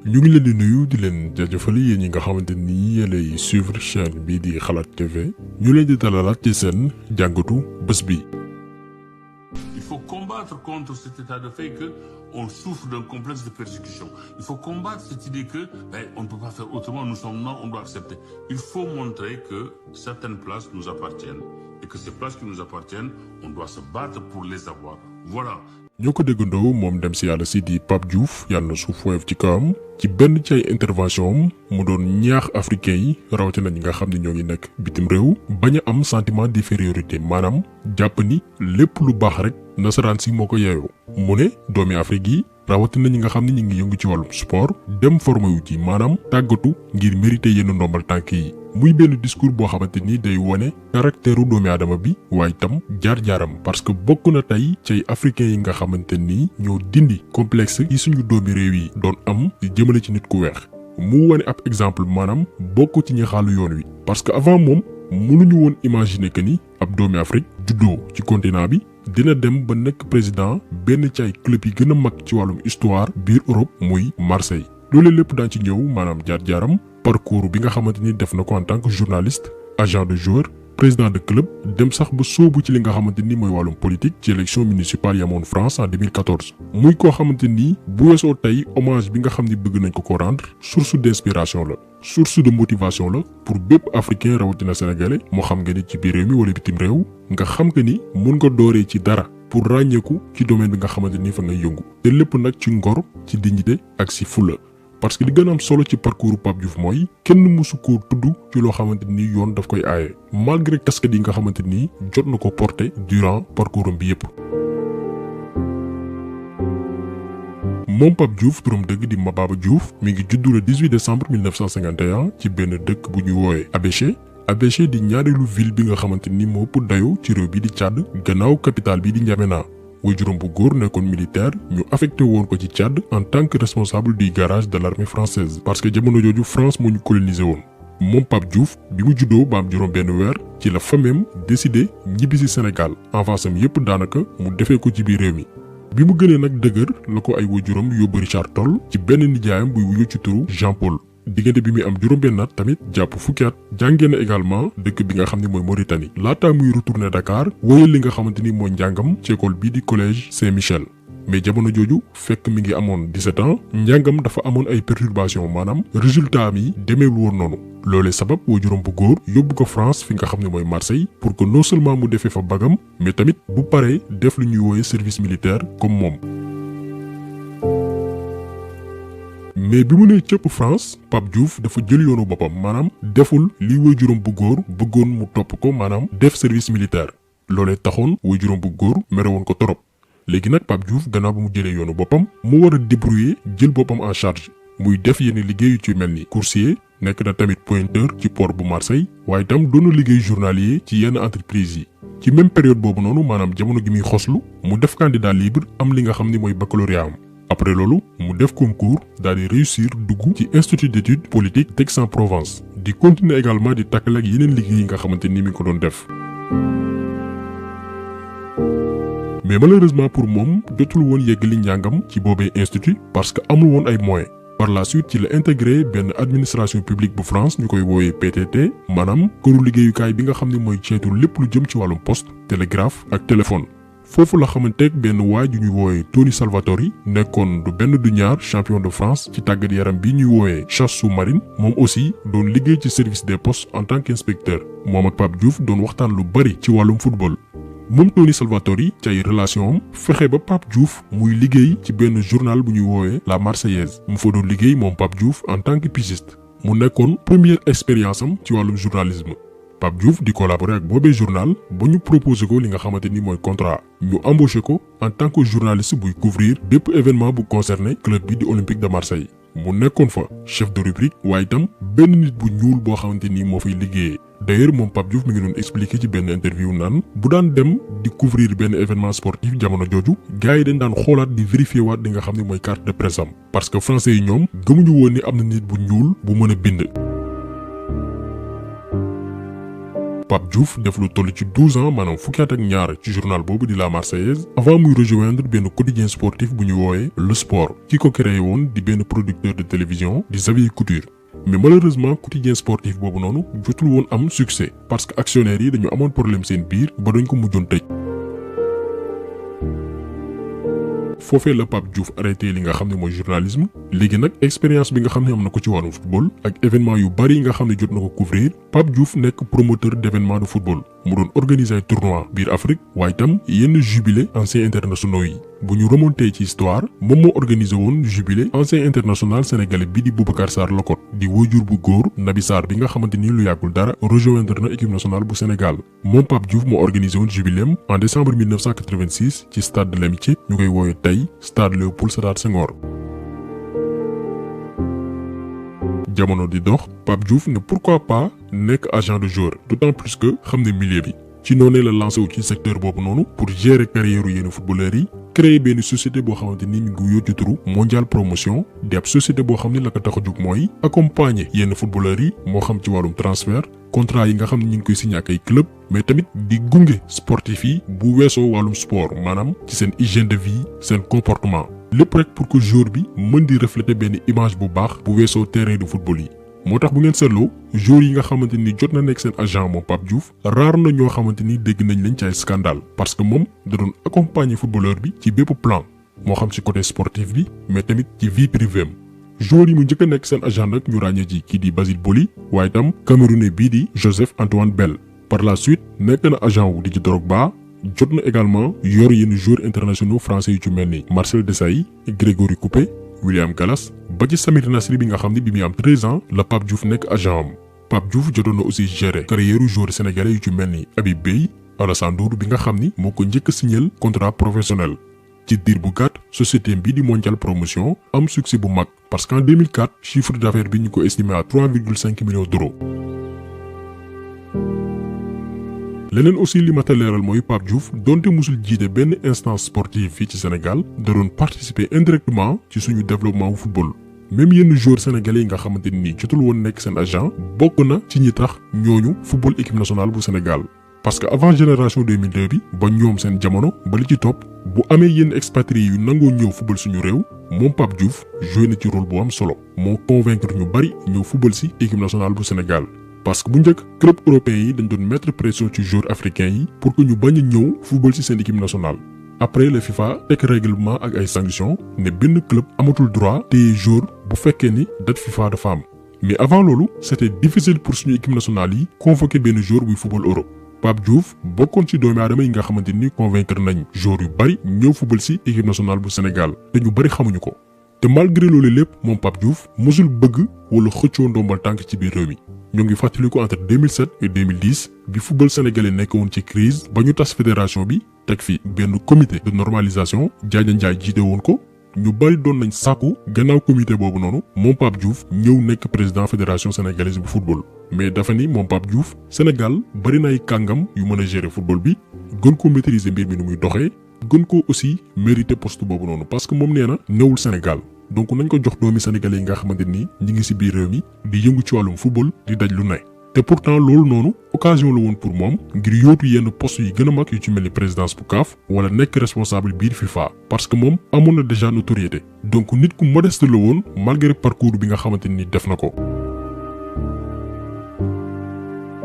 ñu ngi leen di nuyu di leen jaajëfal yéen ñi nga xamante ni yéenay suivre chaîne bii di Xalaat TV ñu leen di dalalaat ci seen jàngatu bés bi. Il faut combattre contre cet état de fait que on souffre d'un complexe de persécution. Il faut combattre cette idée que on ne peut pas faire autrement, nous sommes noirs, on doit accepter. Il faut montrer que certaines places nous appartiennent et que ces places qui nous appartiennent, on doit se battre pour les avoir. Voilà. ñoo ko déggandoo moom dem si yàlla si di Pape Diouf yàlla na suuf woyof ci kawam ci benn ci ay intervention am mu doon ñaax africain yi rawatina ñi nga xam ne ñoo ngi nekk bitim réew bañ a am sentiment d'infériorité maanaam jàpp ni lépp lu baax rek nasaraan si moo ko yeeyoo mu ne doomi Afrique yi rawatina ñi nga xam ne ñi ngi yëngu ci wàllum sport dem formé wu ci maanaam tàggatu ngir mérité yenn ndombal tànk yi muy benn discours boo xamante ni day wone caractère doomi aadama bi waaye itam jaar-jaaram parce que bokk na tey ci africains yi nga xamante ni ñoo dindi complexe yi suñu doomi réew yi doon am di jëmale ci nit ku weex mu wone ab exemple maanaam bokk ci ñi xaalu yoon wi parce que avant moom mënuñu woon imaginer que ni ab doomi Afrique juddoo ci continent bi dina dem ba nekk président benn ci ay club yi gën a mag ci wàllum histoire biir Europe muy Marseille loolu lépp daan ci ñëw maanaam jaar-jaaram parcours bi nga xamante ni def na ko en tant que journaliste agent de joueur président de club dem sax ba sóobu ci li nga xamante ni mooy wàllum politique ci élection municipale yi amoon France en 2014 muy koo xamante ni bu weesoo tey hommage bi nga xam ni bëgg nañ ko rendre source d'inspiration la source de motivation la pour bépp africain rawatina sénégalais moo xam nga ni ci biir réew mi wala bitim réew nga xam nga ni mun nga dooree ci dara pour ràññeeku ci domaine bi nga xamante ni fa ngay yëngu te lépp nag ci ngor ci dignité ak si fulla parce que li gën a am solo ci parcours Pape Diouf mooy kenn mësu koo tudd ci loo xamante ni yoon daf koy aaye malgré casquette yi nga xamante ni jot na ko porter durant parcours bi yépp moom Pape Diouf turam dëgg di Mababa Diouf mi ngi juddu le 18 décembre 1951 ci benn dëkk bu ñuy woowee Abéché di ñaareelu ville bi nga xamante ni moo ëpp dayo ci réew bi di Tchad gannaaw capitale bi di N'Djamena waajuram bu góor nekkoon militaire ñu affecté woon ko ci Tchad en tant que responsable du garage de l'armée française parce que jamono jooju France moo ñu colonisé woon moom Pape Diouf bi mu juddoo ba am juróom benn weer ci la famem décidé ñibbi si Sénégal avance am yépp daanaka mu defee ko ci biir réew mi bi mu gënee nag dëgër la ko ay waajuram yóbbu Richard Toll ci benn nijaayam buy wuyu ci turu Jean Paul diggante bi muy am juróom benn at tamit jàpp fukki at jàngee na également dëkk bi nga xam ne mooy Mauritanie laataa muy retourné Dakar wóyal li nga xamante ni mooy njàngam ci école bii di collège Saint-Michel mais jamono jooju fekk mi ngi amoon 17 ans njàngam dafa amoon ay perturbation maanaam résultat mi demeewul woon noonu loolee sabab waajuram bu góor yóbbu ko France fi nga xam ne mooy Marseille pour que non seulement mu defee fa bagam mais tamit bu paree def lu ñuy wooye service militaire comme moom mais bi mu nee cëpp France Pape Diouf dafa jël yoonu boppam maanaam deful li waajuram bu góor bëggoon mu topp ko maanaam def service militaire loolee taxoon waajuram bu góor mere woon ko torop léegi nag Pape Diouf gannaaw ba mu jëlee yoonu boppam mu war a débrouiller jël boppam en charge muy def yenn liggéey yu ci mel ni coursier nekk na tamit pointeur ci port bu Marseille waaye itam doon na liggéey journalier ci yenn entreprise yi ci même période boobu noonu maanaam jamono gi muy xoslu mu def candidat libre am li nga xam ni mooy baccalauréat am après loolu mu def concours daal di réussir dugg ci institut d'études politiques d'Aix-en-Provence di continuer également di takkale ak yeneen liggéey yi nga xamante ni mi ngi ko doon def mais malheureusement pour moom jotul woon yeggali njàngam ci boobee institut parce que amul woon ay moyens par la suite ci la intégré benn administration publique bu France ñu koy woowee PTT maanaam këru liggéeyukaay bi nga xam ne mooy ceetu lépp lu jëm ci wàllum poste télégraphe ak téléphone foofu la xamanteeg benn waay ju ñuy woowee Tony Salvatori nekkoon du benn du ñaar champion de France ci tàggat yaram bi ñuy woowee chasse sous-marine moom aussi doon liggéey ci service des postes en tant qu'inspecteur moom ak Pape Diouf doon waxtaan lu bari ci wàllum football moom Tony Salvatori ci ay relation am fexe ba Pape Diouf muy liggéey ci benn journal bu ñuy woowee La Marseillaise mu fa doon liggéey moom Pape Diouf en tant que pigiste mu nekkoon première expérience am ci wàllum journalisme Pape Diouf di collaborer ak boobee journal ba ñu proposé ko li nga xamante ni mooy contrat ñu embauché ko en tant que journaliste buy couvrir bépp événement bu concerné club bi di Olympique de Marseille mu nekkoon fa chef de rubrique waaye itam benn nit bu ñuul boo xamante ni moo fay liggéeyee d'ailleurs moom Pape Diouf mi ngi doon expliqué ci benn interview naan bu daan dem di couvrir benn événement sportif jamono jooju gars yi dañ daan xoolaat di vérifier waat li nga xam ne mooy carte de presse am parce que français yi ñoom gëmuñu woon ni am na nit bu ñuul bu mën a bind Pape Diouf def lu toll ci 12 ans maanaam fukki at ak ñaar ci journal boobu di La Marseillaise avant muy rejoindre benn quotidien sportif bu ñu woowee Le Sport ki ko créé woon di benn producteur de télévision di Xavier Couture. mais malheureusement quotidien sportif boobu noonu jotul woon am succès parce que actionnaires yi dañu amoon problème seen biir ba dañ ko mujjoon tëj. foofee la Pape Diouf arrêté li nga xam ne mooy journalisme léegi nag expérience bi nga xam ne am na ko ci wàllum football ak événement yu bari yi nga xam ne jot na ko couvrir Pape Diouf nekk promoteur d'événements de football mu doon organiser ay tournois biir Afrique waaye itam yenn jubilé anciens internationaux yi bu ñu remonté ci histoire moom moo organisé woon jubilé ancien international sénégalais bi di Boubacar Sarr Locotte di waajur bu góor Naby Sarr bi nga xamante ni lu yàggul dara rejoindre na équipe nationale bu Sénégal moom Pape Diouf moo organisé woon jubiléem en décembre 1986 ci stade de l'Amitié ñu koy woowe tey stade Léopold Sédar Senghor. jamono di dox Pape Diouf ne pourquoi pas nekk agent de joueur d'autant plus que xam ne milieu bi ci noonee la lancé wu ci secteur boobu noonu pour gérer carrière yenn footballeurs yi créer benn société boo xamante ni mi ngi wuyoo ci turu mondial promotion di ab société boo xam ne la ko tax a jóg mooy accompagner yenn footballeurs yi moo xam ci wàllum transfert contrat yi nga xam ne ñu ngi koy signé ak ay club mais tamit di gunge sportif yi bu weesoo wàllum sport maanaam ci seen hygiène de vie seen comportement lépp rek pour que joueur bi mën di refléter benn image bu baax bu weesoo terrain de football yi. moo tax bu ngeen seetloo joueurs yi nga xamante ni jot na nekk seen agent moom Pape Diouf raar na ñoo xamante ni dégg nañ leen ci ay scandale parce que moom da doon accompagner footballeur bi ci bépp plan moo xam ci côté sportif bi mais tamit ci vie privée am joueurs yi mu njëkk a nekk seen agent nag ñu ràññee ci kii di Basile Boli waaye itam Camerounais bii di Joseph Antoine Bell par la suite nekk na agent wu Didier Drogba jot na également yor yenn joueurs internationaux français yu ci mel ni Marcel Desailly Grégory Coupé William Gallas ba ci Samir Nasri bi nga xam ne bi muy am 13 ans la Pape Diouf nekk agent am Pape Diouf jotoon na aussi gérer carrière joueur sénégalais yu ci mel ni Habib Beye Alassane Ndour bi nga xam ni moo ko njëkk a signal contrat professionnel ci diir bu gàtt société bi di mondial promotion am succès bu mag parce qu'en 2004 chiffre d'affaires bi ñu ko estimé à 3,5 millions d'euros. leneen aussi li ma ta leeral mooy Pape Diouf donte musul jiite benn instance sportive fii ci Sénégal da doon participer indirectement ci suñu développement wu football même yenn joueurs sénégalais yi nga xamante ni jotul woon nekk seen agent bokk na ci ñi tax ñooñu football équipe nationale bu Sénégal. parce que avant génération 2002 bi ba ñoom seen jamono ba li ci topp bu amee yenn expatriés yu nangoo ñëw football suñu réew moom Pape Diouf joué na ci rôle bu am solo moo convaincre ñu bari ñëw football si équipe nationale bu Sénégal. parce que bu njëkk club européen yi dañ doon mettre pression ci joueurs africains yi pour que ñu bañ a ñëw football ci seen équipe nationale. après le FIFA teg règlement ak ay sanctions ne benn club amatul droit téye joueur bu fekkee ni date FIFA dafa am mais avant loolu c'était difficile pour suñu équipe nationale yi convoquer benn joueur buy football Europe. Pape Diouf bokkoon ci doomi aadama yi nga xamante ni convaincre nañ joueurs yu bari ñëw football ci équipe nationale bu Sénégal te ñu bari xamuñu ko. te malgré loolu lépp moom Pape Diouf mosul bëgg wala xëccoo ndombal tànk ci biir réew mi. ñoo ngi fàttaliku entre 2007 et 2010 bi football sénégalais nekkoon ci crise ba ñu tas fédération bi teg fi benn comité de normalisation Diagne Ndiaye jiite woon ko ñu bari doon nañ sàkku gannaaw comité boobu noonu moom Pape Diouf ñëw nekk président fédération sénégalaise bu football. mais dafa ni moom Pape Diouf Sénégal bari na ay kàngam yu mën a gérer football bi gën ko maîtriser mbir mi nu muy doxee gën ko aussi mériter poste boobu noonu parce que moom nee na newul Sénégal. donc nañ ko jox doomi sénégalais yi nga xamante ni ñi ngi ci biir réew mi di yëngu ci wàllum football di daj lu ne te pourtant loolu noonu occasion la woon pour moom ngir yóotu yenn poste yi gën a mag yu ci mel ni présidence bu CAF wala nekk responsable biir FIFA parce que moom amoon na déjà notoriété donc nit ku modeste la woon malgré parcours bi nga xamante ni def na ko.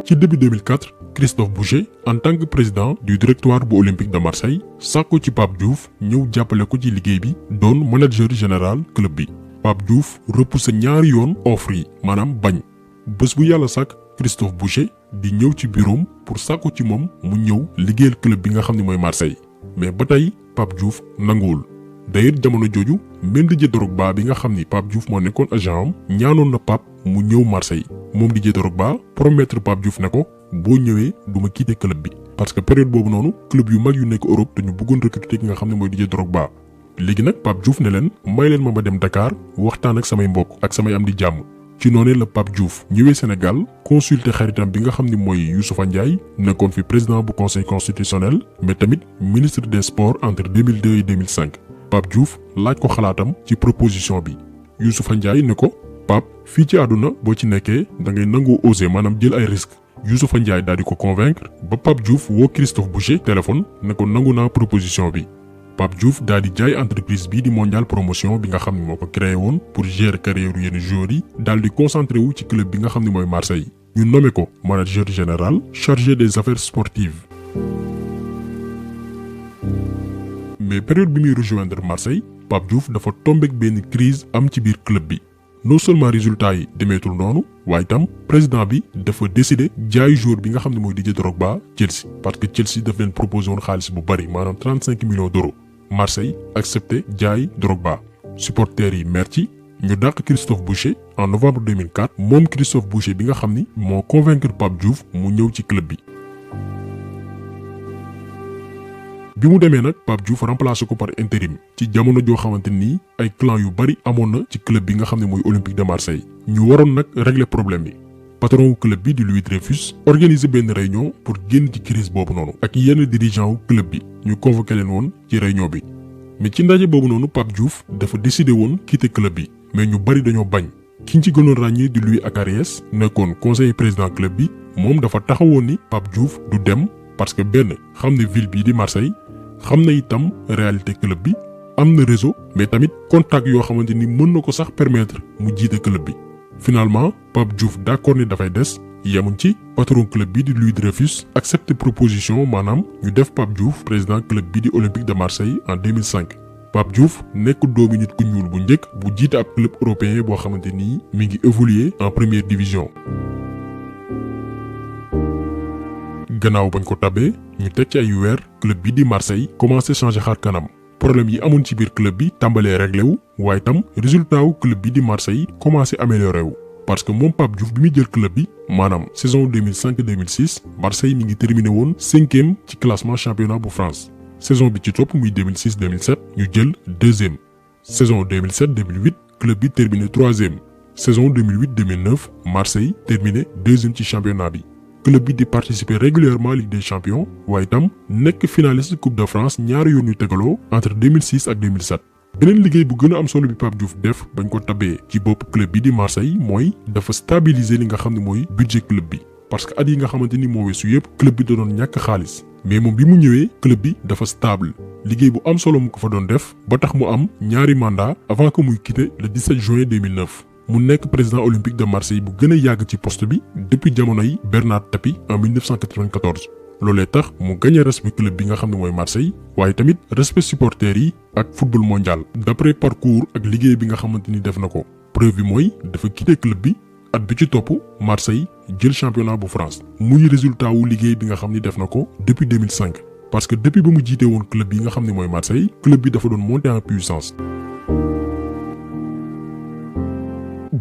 ci début 2004 Christophe Boucher en tant que président du directoire bu Olympique de Marseille sàkku ci Pape Diouf ñëw jàppale ko ci liggéey bi doon manager général club bi. Pape Diouf repoussé ñaari yoon offre yi maanaam bañ bés bu yàlla sàkk Christophe Boucher di ñëw ci bureau pour sàkku ci moom mu ñëw liggéeyal club bi nga xam ne mooy Marseille mais ba tey Pape Diouf nanguwul. d'ailleurs jamono jooju même Didier Drogba bi nga xam ni Pape Diouf moo nekkoon agent am ñaanoon na Pape mu ñëw Marseille moom Didier Drogba promettre Pape Diouf ne ko boo ñëwee du ma quitter club bi. parce que période boobu noonu club yu mag yu nekk Europe dañu bëggoon recruter ki nga xam ne mooy Didier Drogba léegi nag Pape Diouf ne leen may leen ma dem Dakar waxtaan ak samay mbokk ak samay am di jàmm. ci noonee la Pape Diouf ñëwee Sénégal consulter xaritam bi nga xam ne mooy Youssoufa Ndiaye nekkoon fi président bu conseil constitutionnel mais tamit ministre des sports entre 2002 et 2005. Pape Diouf laaj ko xalaatam ci proposition bi Youssoufa Ndiaye ne ko Pape fii ci àdduna boo ci nekkee da ngay nangoo oser maanaam jël ay risques Youssoupha Ndiaye daal di ko convaincre ba Pape Diouf woo Christophe Boucher téléphone ne ko nangu naa proposition bi. Pape Diouf daal di jaay entreprise bii di Mondial Promotion bi nga xam ne moo ko créé woon pour gérer carrière yenn joueurs yi daal di concentré wu ci club bi nga xam ne mooy Marseille. ñu nommé ko manager général chargé des affaires sportives. mais période bi muy rejoindre Marseille Pape Diouf dafa tombeek benn crise am ci biir club bi. non seulement résultats yi demeetul noonu waaye itam président bi dafa décider jaay joueur bi nga xam ne mooy Didier Drogba Chelsea parce que Chelsea daf leen proposé woon xaalis bu bari maanaam 35 millions d'euros. Marseille accepté jaay Drogba supporters yi mer ci ñu dàq Christophe Boucher en novembre 2004 moom Christophe Boucher bi nga xam ni moo convaincre Pape Diouf mu ñëw ci club bi. bi mu demee nag Pape Diouf remplacé ko par intérim ci jamono joo xamante ni ay clan yu bari amoon na ci club bi nga xam ne mooy Olympique de Marseille. ñu waroon nag régler problème bi patron wu club bi di Louis Dreyfus organiser benn réunion pour génn ci crise boobu noonu ak yenn dirigeant wu club bi ñu convoqué leen woon ci réunion bi. mais ci ndaje boobu noonu Pape Diouf dafa décider woon quitter club bi mais ñu bari dañoo bañ ki ñu ci gënoon ràññee di Louis Acariès nekkoon conseiller président club bi moom dafa taxawoon ni Pape Diouf du dem parce que benn xam ne ville bii di Marseille. xam na itam réalité club bi am na réseau mais tamit contact yoo xamante ni mën na ko sax permettre mu jiite club bi. finalement Pape Diouf d'accord ni dafay des yemuñ ci patron club bi di Louis Dreyfus accepté proposition maanaam ñu def Pape Diouf président club bi di Olympique de Marseille en 2005. Pape Diouf nekk doomi nit ku ñuul bu njëkk bu jiite ab club européen boo xamante ni mi ngi évoluer en première division. gannaaw bañ ko tabee ñu teg ci ay weer club bi di Marseille commencé changer xar kanam problème yi amoon ci biir club bi tàmbalee réglé wu waaye tam résultat wu club bi di Marseille commencé amélioré wu parce que moom Pape Diouf bi muy jël club bi maanaam saison 2005-2006 Marseille mi ngi terminé woon 5e ci classement championnat bu France saison bi ci topp muy 2006-2007 ñu jël 2e saison 2007-2008 club bi terminé 3e saison 2008-2009 Marseille terminé 2e ci championnat bi. club bi di participer régulièrement Ligue des champions waaye itam nekk finaliste Coupe de France ñaari yoon yu tegaloo entre 2006 ak 2007. beneen liggéey bu gën a am solo bi Pape Diouf def bañ ko tabee ci bopp club bi di Marseille mooy dafa stabiliser li nga xam ne mooy budget club bi parce que at yi nga xamante ni moo weesu yëpp club bi da doon ñàkk xaalis mais moom bi mu ñëwee club bi dafa stable liggéey bu am solo mu ko fa doon def ba tax mu am ñaari mandat avant que muy quitter le 17 juin 2009. mu nekk président olympique de Marseille bu gën a yàgg ci poste bi depuis jamonoy Bernard Tapie en 1994 loolee tax mu gagné respect club bi nga xam ne mooy Marseille waaye tamit respect supporters yi ak football mondial d'après parcours ak liggéey bi nga xamante ni def na ko preuve bi mooy dafa quitté club bi at bi ci topp Marseille jël championnat bu France muy résultat wu liggéey bi nga xam ni def na ko depuis 2005 parce que depuis ba mu jiite woon club bi nga xam ne mooy Marseille club bi dafa doon monter en puissance.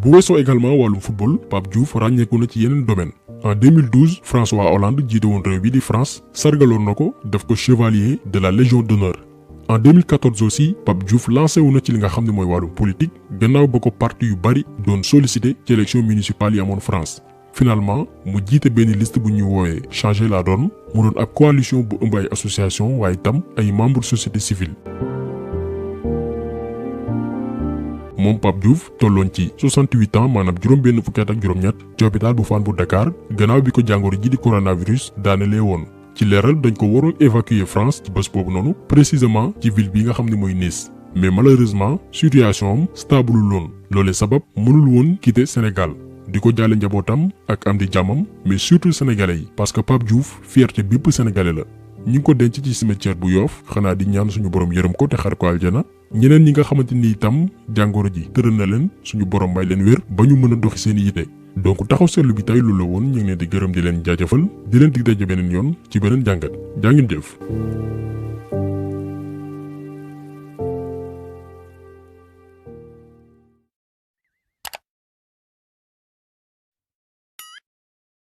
bu weesoo également wàllum football Pape Diouf ràññeeku na ci yeneen domaine en 2012 François Hollande jiite woon réew bi di France sargaloon na ko def ko chevalier de la Légion d'honneur. en 2014 aussi Pape Diouf lancé wu na ci li nga xam ne mooy wàllum politique gannaaw ba ko parti yu bari doon sollicité ci élection municipale yi amoon France. finalement mu jiite benn liste bu ñuy woowee changer la donne mu doon ab coalition bu ëmb ay association waaye tam ay membres société civile. moom Pape Diouf tolloon ci 68 ans maanaam juróom-benn fukki at ak juróom-ñett ci hôpital bu Fann bu Dakar gannaaw bi ko jàngoro ji di coronavirus daanelee woon. ci leeral dañ ko waroon évacuer France ci bés boobu noonu précisément ci ville bi nga xam ne mooy Nice mais malheureusement situation am stable loon loolee sabab mënul woon quitter Sénégal di ko jaale njabootam ak am di jàmmam mais surtout sénégalais yi parce que Pape Diouf fierté bépp sénégalais la. ñi ngi ko denc ci cimetière bu Yoff xanaa di ñaan suñu borom yërëm ko te xar ko aljana ñeneen ñi nga xamante ni itam jàngoro ji tëral na leen suñu borom may leen wér ba ñu mën a doxi seen yite donc taxaw seetlu bi tey loolu la woon ñu ngi leen di gërëm di leen jaajëfal di leen dig daje beneen yoon ci beneen jàngat jaa ngeen jëf.